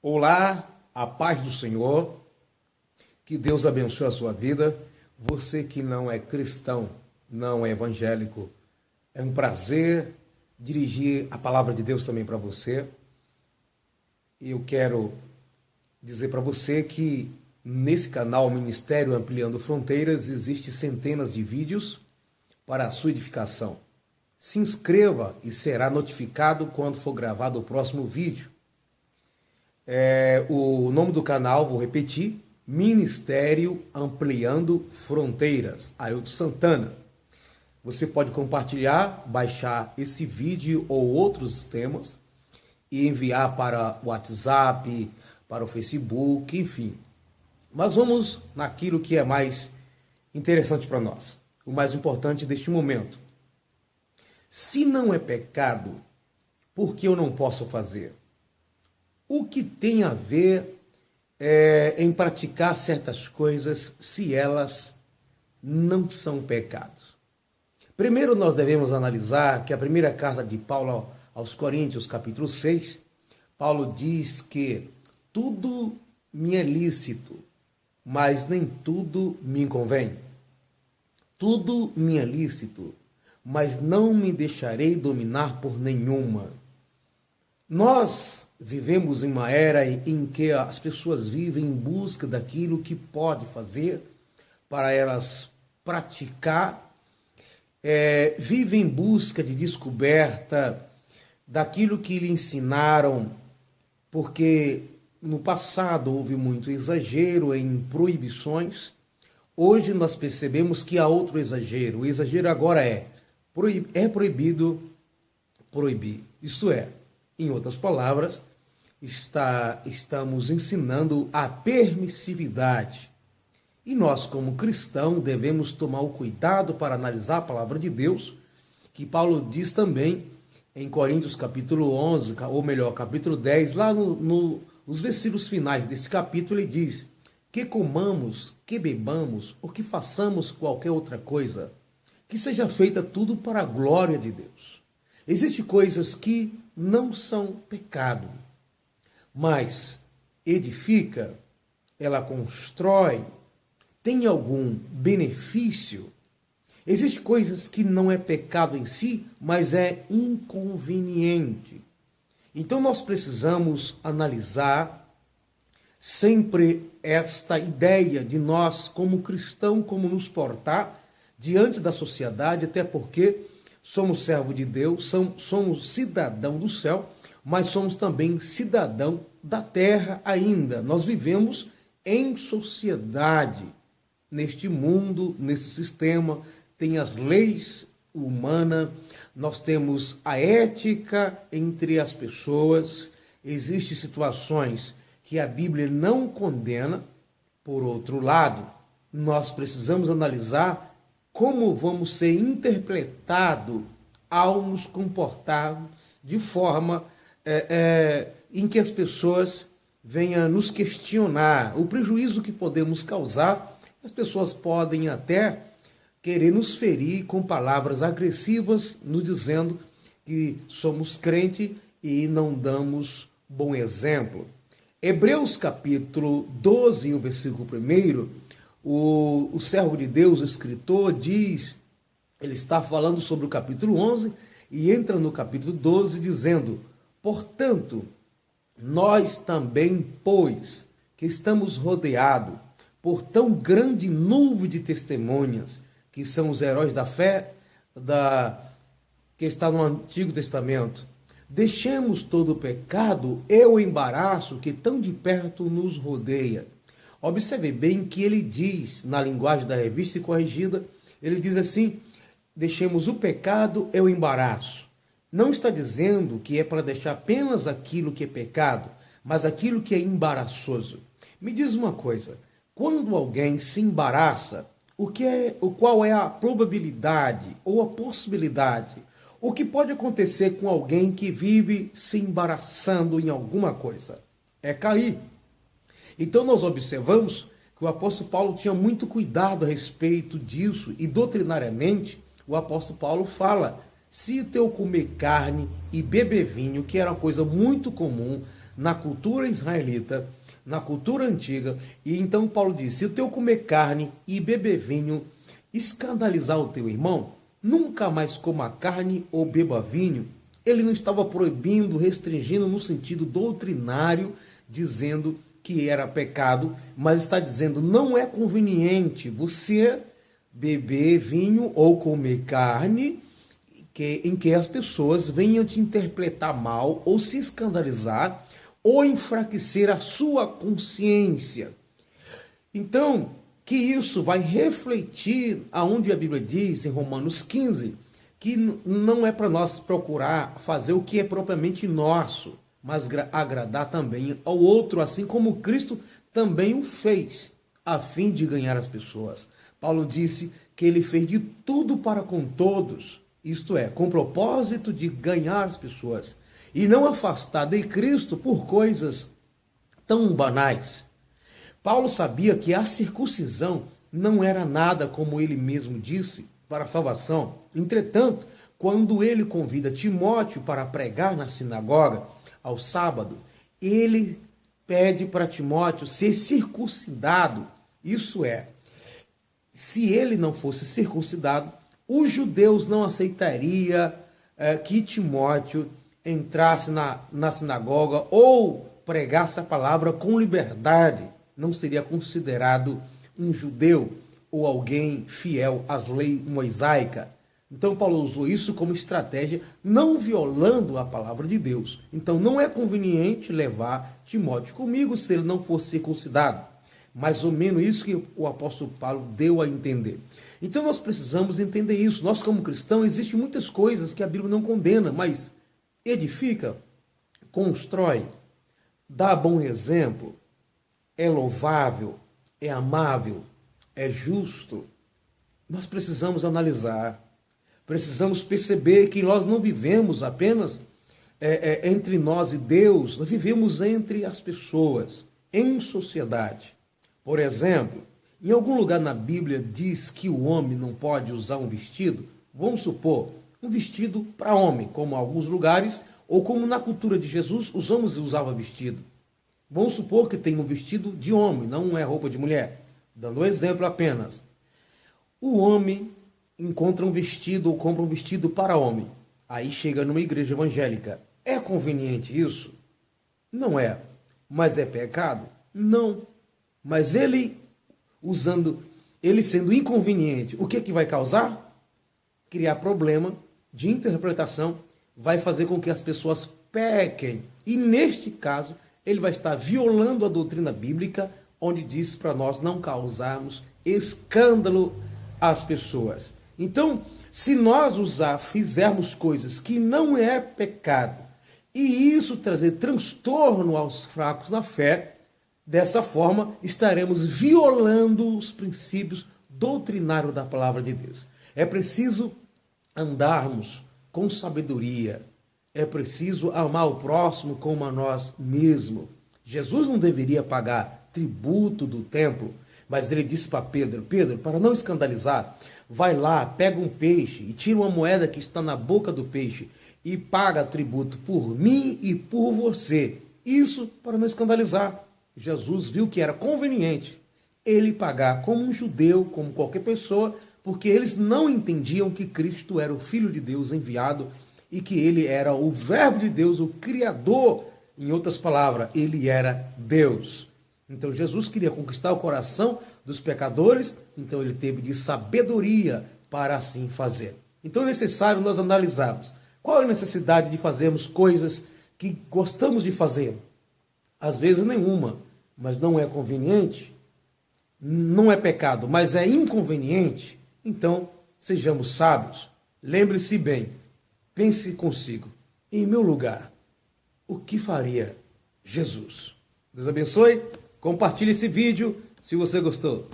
Olá, a paz do Senhor, que Deus abençoe a sua vida. Você que não é cristão, não é evangélico, é um prazer dirigir a palavra de Deus também para você. E eu quero dizer para você que nesse canal Ministério Ampliando Fronteiras existe centenas de vídeos para a sua edificação. Se inscreva e será notificado quando for gravado o próximo vídeo. O nome do canal, vou repetir, Ministério Ampliando Fronteiras, Ailton Santana. Você pode compartilhar, baixar esse vídeo ou outros temas e enviar para o WhatsApp, para o Facebook, enfim. Mas vamos naquilo que é mais interessante para nós, o mais importante deste momento. Se não é pecado, por que eu não posso fazer? O que tem a ver em praticar certas coisas se elas não são pecados? Primeiro nós devemos analisar que a primeira carta de Paulo aos Coríntios, capítulo 6, Paulo diz que tudo me é lícito, mas nem tudo me convém. Tudo me é lícito, mas não me deixarei dominar por nenhuma. Nós vivemos em uma era em que as pessoas vivem em busca daquilo que pode fazer para elas praticar, vivem em busca de descoberta daquilo que lhe ensinaram, porque no passado houve muito exagero em proibições. Hoje nós percebemos que há outro exagero. O exagero agora é proibido proibir. Isto é, em outras palavras, estamos ensinando a permissividade. E nós, como cristãos, devemos tomar o cuidado para analisar a palavra de Deus, que Paulo diz também em Coríntios capítulo 11, ou melhor, capítulo 10, lá nos versículos finais desse capítulo, ele diz que comamos, que bebamos, ou que façamos qualquer outra coisa, que seja feita tudo para a glória de Deus. Existem coisas que não são pecado, mas edifica, ela constrói, tem algum benefício. Existem coisas que não é pecado em si, mas é inconveniente. Então nós precisamos analisar sempre esta ideia de nós, como cristão, como nos portar diante da sociedade, até porque somos servo de Deus, somos cidadão do céu, mas somos também cidadão da terra ainda. Nós vivemos em sociedade, neste mundo, nesse sistema, tem as leis humanas, nós temos a ética entre as pessoas, existem situações que a Bíblia não condena. Por outro lado, nós precisamos analisar como vamos ser interpretados ao nos comportar de forma em que as pessoas venham nos questionar, o prejuízo que podemos causar. As pessoas podem até querer nos ferir com palavras agressivas, nos dizendo que somos crente e não damos bom exemplo. Hebreus capítulo 12, o versículo 1, o servo de Deus, o escritor, diz, ele está falando sobre o capítulo 11 e entra no capítulo 12 dizendo: portanto, nós também, pois, que estamos rodeados por tão grande nuvem de testemunhas, que são os heróis da fé, que está no Antigo Testamento, deixemos todo o pecado e o embaraço que tão de perto nos rodeia. Observe bem que ele diz, na linguagem da Revista e Corrigida, ele diz assim: deixemos o pecado e o embaraço. Não está dizendo que é para deixar apenas aquilo que é pecado, mas aquilo que é embaraçoso. Me diz uma coisa, quando alguém se embaraça, qual é a probabilidade ou a possibilidade? O que pode acontecer com alguém que vive se embaraçando em alguma coisa? É cair. Então nós observamos que o apóstolo Paulo tinha muito cuidado a respeito disso, e doutrinariamente o apóstolo Paulo fala: se eu comer carne e beber vinho, que era uma coisa muito comum na cultura israelita, na cultura antiga. E então Paulo diz: se o teu comer carne e beber vinho escandalizar o teu irmão, nunca mais coma carne ou beba vinho. Ele não estava proibindo, restringindo no sentido doutrinário, dizendo que era pecado, mas está dizendo: não é conveniente você beber vinho ou comer carne em que as pessoas venham te interpretar mal ou se escandalizar ou enfraquecer a sua consciência. Então, que isso vai refletir aonde a Bíblia diz em Romanos 15, que não é para nós procurar fazer o que é propriamente nosso, mas agradar também ao outro, assim como Cristo também o fez, a fim de ganhar as pessoas. Paulo disse que ele fez de tudo para com todos, isto é, com o propósito de ganhar as pessoas, e não afastar de Cristo por coisas tão banais. Paulo sabia que a circuncisão não era nada, como ele mesmo disse, para a salvação. Entretanto, quando ele convida Timóteo para pregar na sinagoga ao sábado, ele pede para Timóteo ser circuncidado. Isso é, se ele não fosse circuncidado, os judeus não aceitariam que Timóteo entrasse na sinagoga ou pregasse a palavra com liberdade. Não seria considerado um judeu ou alguém fiel às leis mosaicas. Então Paulo usou isso como estratégia, não violando a palavra de Deus. Então não é conveniente levar Timóteo comigo se ele não for circuncidado. Mais ou menos isso que o apóstolo Paulo deu a entender. Então nós precisamos entender isso. Nós como cristãos, existem muitas coisas que a Bíblia não condena, mas edifica, constrói, dá bom exemplo, é louvável, é amável, é justo. Nós precisamos analisar, precisamos perceber que nós não vivemos apenas entre nós e Deus, nós vivemos entre as pessoas, em sociedade. Por exemplo, em algum lugar na Bíblia diz que o homem não pode usar um vestido, vamos supor, um vestido para homem, como em alguns lugares, ou como na cultura de Jesus, os homens usavam vestido. Vamos supor que tem um vestido de homem, não é roupa de mulher. Dando um exemplo apenas. O homem encontra um vestido ou compra um vestido para homem. Aí chega numa igreja evangélica. É conveniente isso? Não é. Mas é pecado? Não. Mas ele sendo inconveniente, o que vai causar? Criar problema de interpretação, vai fazer com que as pessoas pequem. E neste caso, ele vai estar violando a doutrina bíblica, onde diz para nós não causarmos escândalo às pessoas. Então, se nós fizermos coisas que não é pecado, e isso trazer transtorno aos fracos na fé, dessa forma estaremos violando os princípios doutrinários da palavra de Deus. É preciso andarmos com sabedoria. É preciso amar o próximo como a nós mesmos. Jesus não deveria pagar tributo do templo, mas ele disse para Pedro: Pedro, para não escandalizar, vai lá, pega um peixe e tira uma moeda que está na boca do peixe e paga tributo por mim e por você. Isso para não escandalizar. Jesus viu que era conveniente ele pagar como um judeu, como qualquer pessoa, porque eles não entendiam que Cristo era o Filho de Deus enviado e que ele era o Verbo de Deus, o Criador. Em outras palavras, ele era Deus. Então Jesus queria conquistar o coração dos pecadores, então ele teve de sabedoria para assim fazer. Então é necessário nós analisarmos qual é a necessidade de fazermos coisas que gostamos de fazer. Às vezes nenhuma, mas não é conveniente, não é pecado, mas é inconveniente. Então sejamos sábios. Lembre-se bem, pense consigo, em meu lugar, o que faria Jesus? Deus abençoe, compartilhe esse vídeo se você gostou.